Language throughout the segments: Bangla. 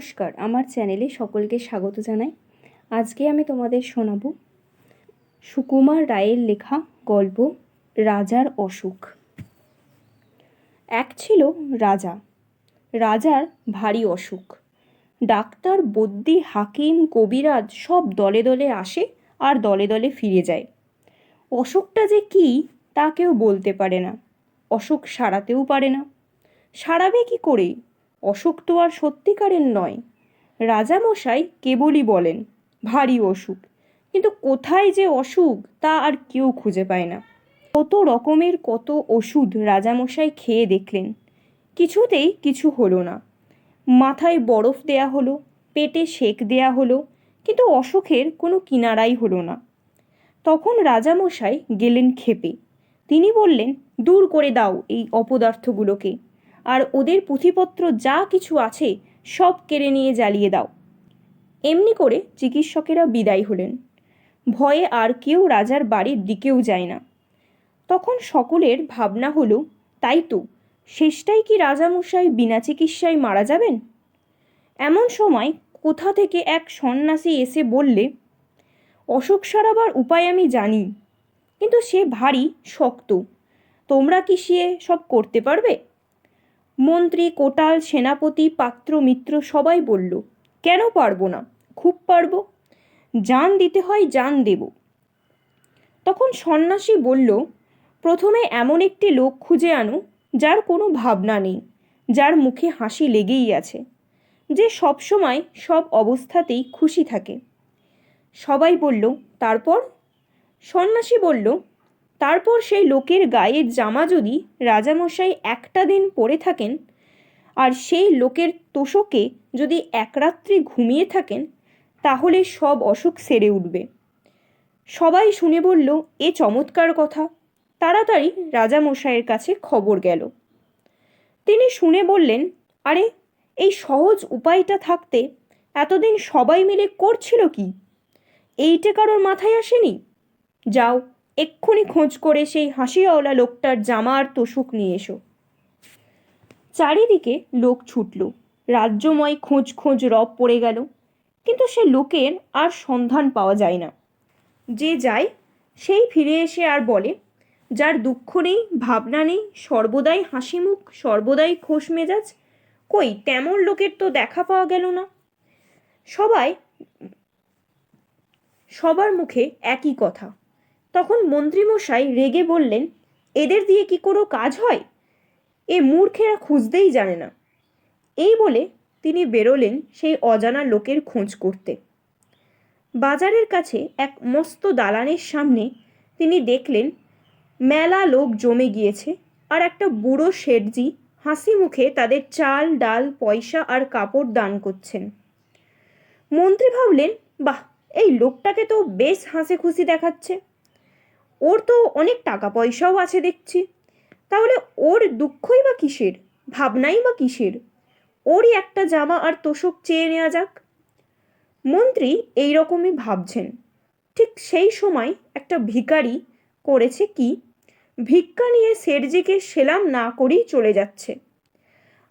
নমস্কার, আমার চ্যানেলে সকলকে স্বাগত জানাই। আজকে আমি তোমাদের শোনাব সুকুমার রায়ের লেখা গল্প রাজার অসুখ। এক ছিল রাজা। রাজার ভারী অসুখ। ডাক্তার, বদ্যি, হাকিম, কবিরাজ সব দলে দলে আসে আর দলে দলে ফিরে যায়। অসুখটা যে কী তা কেউ বলতে পারে না। অসুখ সারাতেও পারে না। সারাবে কি করে? অসুখ তো আর সত্যিকারের নয়। রাজামশাই কেবলই বলেন ভারী অসুখ, কিন্তু কোথায় যে অসুখ তা আর কেউ খুঁজে পায় না। কত রকমের কত ওষুধ রাজামশাই খেয়ে দেখলেন, কিছুতেই কিছু হলো না। মাথায় বরফ দেয়া হলো, পেটে সেঁক দেয়া হলো, কিন্তু অসুখের কোনো কিনারাই হলো না। তখন রাজামশাই গেলেন ক্ষেপে। তিনি বললেন, দূর করে দাও এই অপদার্থগুলোকে, আর ওদের পুঁথিপত্র যা কিছু আছে সব কেড়ে নিয়ে জ্বালিয়ে দাও। এমনি করে চিকিৎসকেরা বিদায় হলেন। ভয়ে আর কেউ রাজার বাড়ির দিকেও যায় না। তখন সকলের ভাবনা হলো, তাই তো, শেষটাই কি রাজামশাই বিনা চিকিৎসায় মারা যাবেন? এমন সময় কোথা থেকে এক সন্ন্যাসী এসে বললে, অসুখ সারাবার উপায় আমি জানি, কিন্তু সে ভারী শক্ত। তোমরা কি সে সব করতে পারবে? মন্ত্রী, কোটাল, সেনাপতি, পাত্র, মিত্র সবাই বলল, কেন পারবো না, খুব পারবো। জান দিতে হয় জান দেব। তখন সন্ন্যাসী বলল, প্রথমে এমন একটি লোক খুঁজে আনো যার কোনো ভাবনা নেই, যার মুখে হাসি লেগেই আছে, যে সবসময় সব অবস্থাতেই খুশি থাকে। সবাই বলল, তারপর? সন্ন্যাসী বলল, তারপর সেই লোকের গায়ের জামা যদি রাজামশাই একটা দিন পরে থাকেন, আর সেই লোকের তোষকে যদি এক রাত্রি ঘুমিয়ে থাকেন, তাহলে সব অসুখ সেরে উঠবে। সবাই শুনে বলল, এ চমৎকার কথা। তাড়াতাড়ি রাজামশাইয়ের কাছে খবর গেল। তিনি শুনে বললেন, আরে, এই সহজ উপায়টা থাকতে এতদিন সবাই মিলে করছিল কি? এইটা কারোর মাথায় আসেনি? যাও, এক্ষুনি খোঁজ করে সেই হাসিওয়ালা লোকটার জামা আর তোষক নিয়ে এসো। চারিদিকে লোক ছুটল। রাজ্যময় খোঁজ খোঁজ রব পড়ে গেল, কিন্তু সে লোকের আর সন্ধান পাওয়া যায় না। যে যায় সেই ফিরে এসে আর বলে, যার দুঃখ নেই, ভাবনা নেই, সর্বদাই হাসি মুখ, সর্বদাই খোশ মেজাজ, কই তেমন লোকের তো দেখা পাওয়া গেল না। সবার মুখে একই কথা। তখন মন্ত্রীমশাই রেগে বললেন, এদের দিয়ে কি কোনো কাজ হয়? এ মূর্খেরা খুঁজতেই জানে না। এই বলে তিনি বেরোলেন সেই অজানা লোকের খোঁজ করতে। বাজারের কাছে এক মস্ত দালানের সামনে তিনি দেখলেন মেলা লোক জমে গিয়েছে, আর একটা বুড়ো শেঠজি হাসি মুখে তাদের চাল, ডাল, পয়সা আর কাপড় দান করছেন। মন্ত্রী ভাবলেন, বাহ, এই লোকটাকে তো বেশ হাসি খুশি দেখাচ্ছে। ওর তো অনেক টাকা পয়সাও আছে দেখছি। তাহলে ওর দুঃখই বা কিসের, ভাবনাই বা কিসের? ওরই একটা জামা আর তোষক চেয়ে নেওয়া যাক। মন্ত্রী এই রকমই ভাবছেন। ঠিক সেই সময় একটা ভিখারি করেছে কি, ভিক্ষা নিয়ে শেঠজিকে সেলাম না করেই চলে যাচ্ছে।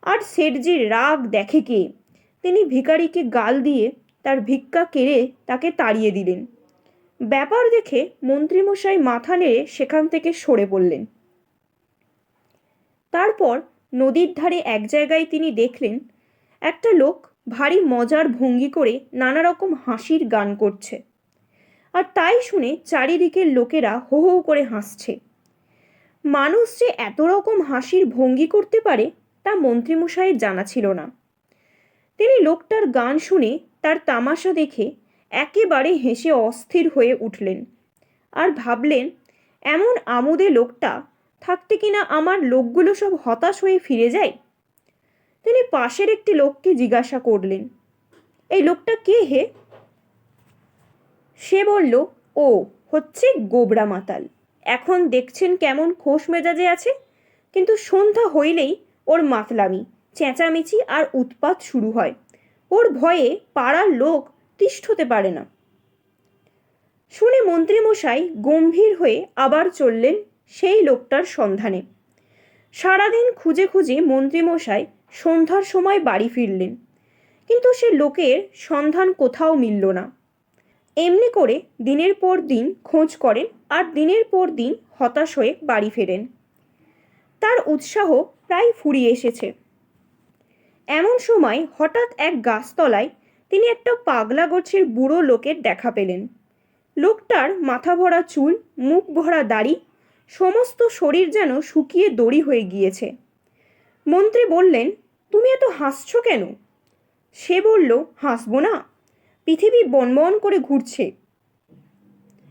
আর শেঠজির রাগ দেখে কে, তিনি ভিখারিকে গাল দিয়ে তার ভিক্ষা কেড়ে তাকে তাড়িয়ে দিলেন। ব্যাপার দেখে মন্ত্রীমশাই মাথা নেড়ে সেখান থেকে সরে পড়লেন। তারপর নদীর ধারে এক জায়গায় তিনি দেখলেন একটা লোক ভারী মজার ভঙ্গি করে নানা রকম হাসির গান করছে, আর তাই শুনে চারিদিকের লোকেরা হো হো করে হাসছে। মানুষ যে এত রকম হাসির ভঙ্গি করতে পারে তা মন্ত্রীমশাইয়ের জানা ছিল না। তিনি লোকটার গান শুনে, তার তামাশা দেখে একেবারে হেসে অস্থির হয়ে উঠলেন, আর ভাবলেন, এমন আমোদে লোকটা থাকতে কিনা আমার লোকগুলো সব হতাশ হয়ে ফিরে যায়। তিনি পাশের একটি লোককে জিজ্ঞাসা করলেন, এই লোকটা কে হে? সে বলল, ও হচ্ছে গোবরা মাতাল। এখন দেখছেন কেমন খোশ মেজাজে আছে, কিন্তু সন্ধ্যা হইলেই ওর মাতলামি, চেঁচামেচি আর উৎপাত শুরু হয়। ওর ভয়ে পাড়ার লোক তিষ্ঠতে পারে না। শুনে মন্ত্রীমশাই গম্ভীর হয়ে আবার চললেন সেই লোকটার সন্ধানে। সারাদিন খুঁজে খুঁজে মন্ত্রীমশাই সন্ধ্যার সময় বাড়ি ফিরলেন, কিন্তু সে লোকের সন্ধান কোথাও মিলল না। এমনি করে দিনের পর দিন খোঁজ করেন আর দিনের পর দিন হতাশ হয়ে বাড়ি ফেরেন। তার উৎসাহ প্রায় ফুরিয়ে এসেছে। এমন সময় হঠাৎ এক গাছতলায় তিনি একটা পাগলা গোছের বুড়ো লোকের দেখা পেলেন। লোকটার মাথা ভরা চুল, মুখ ভরা দাড়ি, সমস্ত শরীর যেন শুকিয়ে দড়ি হয়ে গিয়েছে। মন্ত্রী বললেন, তুমি এত হাসছো কেন? সে বলল, হাসবো না? পৃথিবী বনবন করে ঘুরছে,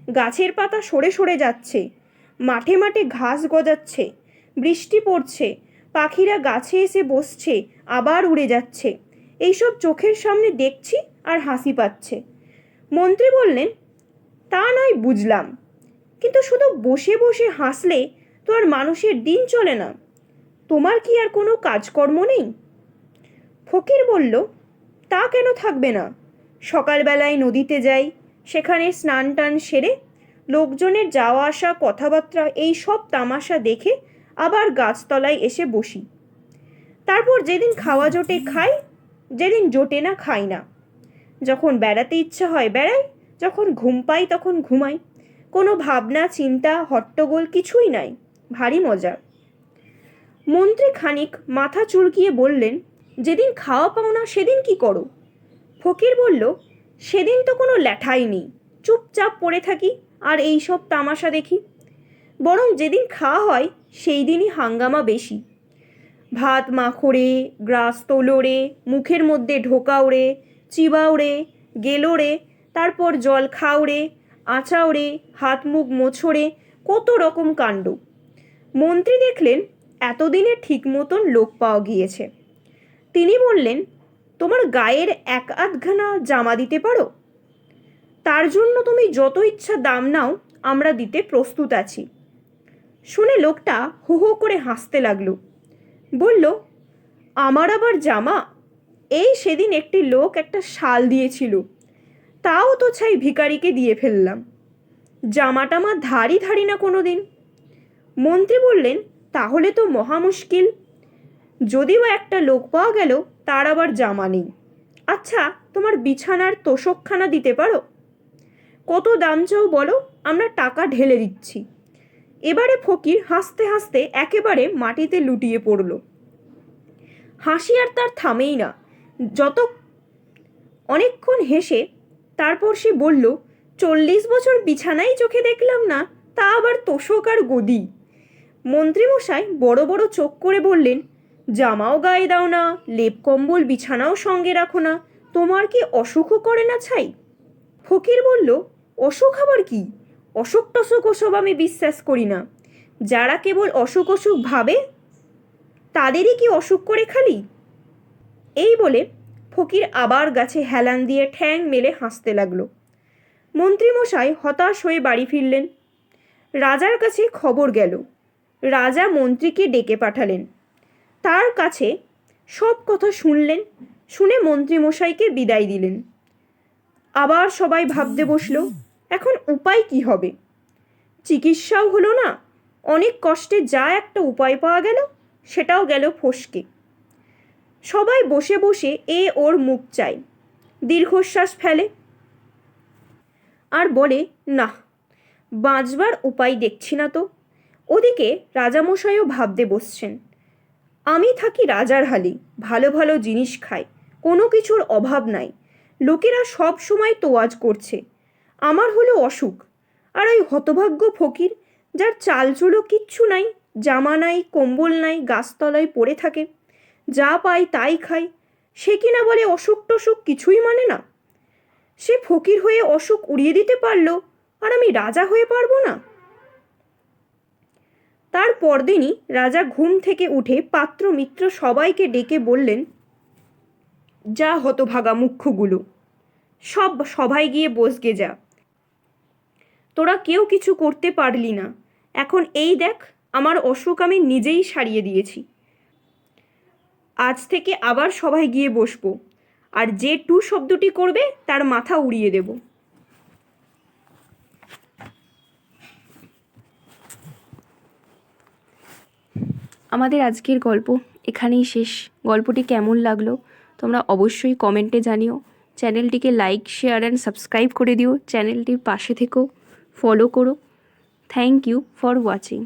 গাছের পাতা সরে সরে যাচ্ছে, মাঠে মাঠে ঘাস গজাচ্ছে, বৃষ্টি পড়ছে, পাখিরা গাছে এসে বসছে, আবার উড়ে যাচ্ছে। এইসব চোখের সামনে দেখছি আর হাসি পাচ্ছে। মন্ত্রী বললেন, তা নয় বুঝলাম, কিন্তু শুধু বসে বসে হাসলে তো আর মানুষের দিন চলে না। তোমার কি আর কোনো কাজকর্ম নেই? ফকির বলল, তা কেন থাকবে না? সকালবেলায় নদীতে যাই, সেখানে স্নান টান সেরে লোকজনের যাওয়া আসা, কথাবার্তা, এই সব তামাশা দেখে আবার গাছতলায় এসে বসি। তারপর যেদিন খাওয়া জোটে খাই, যেদিন জোটে না খাই না। যখন বেড়াতে ইচ্ছা হয় বেড়াই, যখন ঘুম পাই তখন ঘুমাই। কোনো ভাবনা, চিন্তা, হট্টগোল কিছুই নাই। ভারী মজা। মন্ত্রী খানিক মাথা চুলকিয়ে বললেন, যেদিন খাওয়া পাও না সেদিন কি করো? ফকির বলল, সেদিন তো কোনো ল্যাঠাই নেই, চুপচাপ পড়ে থাকি আর এই সব তামাশা দেখি। বরং যেদিন খাওয়া হয় সেই দিনই হাঙ্গামা বেশি। ভাত মাখোড়ে, গ্রাস তোলোড়ে, মুখের মধ্যে ঢোকাওড়ে, চিবাওড়ে, গেলোড়ে, তারপর জল খাওড়ে, আচাওড়ে, হাত মুখ মোছড়ে, কত রকম কাণ্ড। মন্ত্রী দেখলেন এতদিনে ঠিক মতন লোক পাওয়া গিয়েছে। তিনি বললেন, তোমার গায়ের এক আধখানা জামা দিতে পারো? তার জন্য তুমি যত ইচ্ছা দাম নাও, আমরা দিতে প্রস্তুত আছি। শুনে লোকটা হো হো করে হাসতে লাগলো। বলল, আমার আবার জামা? এই সেদিন একটি লোক একটা শাল দিয়েছিল, তাও তো ছাই ভিখারিকে দিয়ে ফেললাম। জামাটা আমার ধারই ধারি না কোনো দিন। মন্ত্রী বললেন, তাহলে তো মহা মুশকিল। যদিও একটা লোক পাওয়া গেল, তার আবার জামা নেই। আচ্ছা, তোমার বিছানার তোশকখানা দিতে পারো? কত দাম চাও বলো, আমরা টাকা ঢেলে দিচ্ছি। এবারে ফকির হাসতে হাসতে একেবারে মাটিতে লুটিয়ে পড়ল। হাসি আর তার থামেই না। যত অনেকক্ষণ হেসে তারপর সে বলল, 40 বছর বিছানাই চোখে দেখলাম না, তা আবার তোষক আর গদি? মন্ত্রীমশাই বড় বড় চোখ করে বললেন, জামাও গায়ে দাও না, লেপ কম্বল বিছানাও সঙ্গে রাখো না, তোমার কি অসুখও করে না ছাই? ফকির বলল, অসুখ আবার কি? অসুখ টসুখ ওসব আমি বিশ্বাস করি না। যারা কেবল অসুখ অসুখ ভাবে তাদেরই কি অসুখ করে খালি? এই বলে ফকির আবার গাছে হেলান দিয়ে ঠ্যাং মেলে হাসতে লাগলো। মন্ত্রীমশাই হতাশ হয়ে বাড়ি ফিরলেন। রাজার কাছে খবর গেল। রাজা মন্ত্রীকে ডেকে পাঠালেন। তার কাছে সব কথা শুনলেন। শুনে মন্ত্রীমশাইকে বিদায় দিলেন। আবার সবাই ভাবতে বসলো, এখন উপায় কি হবে? চিকিৎসাও হলো না, অনেক কষ্টে যা একটা উপায় পাওয়া গেল সেটাও গেল ফসকে। সবাই বসে বসে ওর মুখ চায়, দীর্ঘশ্বাস ফেলে আর বলে, না, বাঁচবার উপায় দেখছি না তো। ওদিকে রাজামশাইও ভাবতে বসছেন, আমি থাকি রাজার হালি, ভালো ভালো জিনিস খাই, কোনো কিছুর অভাব নাই, লোকেরা সব সময় তোয়াজ করছে। আমার হলো অসুখ, আর ওই হতভাগ্য ফকির, যার চালচুলো কিচ্ছু নাই, জামা নাই, কম্বল নাই, গাছতলায় পড়ে থাকে, যা পায় তাই খায়, সে কিনা বলে অসুখ টসুখ কিছুই মানে না। সে ফকির হয়ে অসুখ উড়িয়ে দিতে পারলো, আর আমি রাজা হয়ে পারবো না? তার পরদিনই রাজা ঘুম থেকে উঠে পাত্র মিত্র সবাইকে ডেকে বললেন, যা হতভাগা মুখ্যগুলো, সব সভায় গিয়ে বসগে যা। তোরা কেউ কিছু করতে পারলি না। এখন এই দেখ, আমার অসুখ আমি নিজেই সারিয়ে দিয়েছি। আজ থেকে আবার সভায় গিয়ে বসবো, আর যে টু শব্দটি করবে তার মাথা উড়িয়ে দেব। আমাদের আজকের গল্প এখানেই শেষ। গল্পটি কেমন লাগলো তোমরা অবশ্যই কমেন্টে জানিও। চ্যানেলটিকে লাইক, শেয়ার অ্যান্ড সাবস্ক্রাইব করে দিও। চ্যানেলটির পাশে থেকেও ফলো করো। Thank you for watching.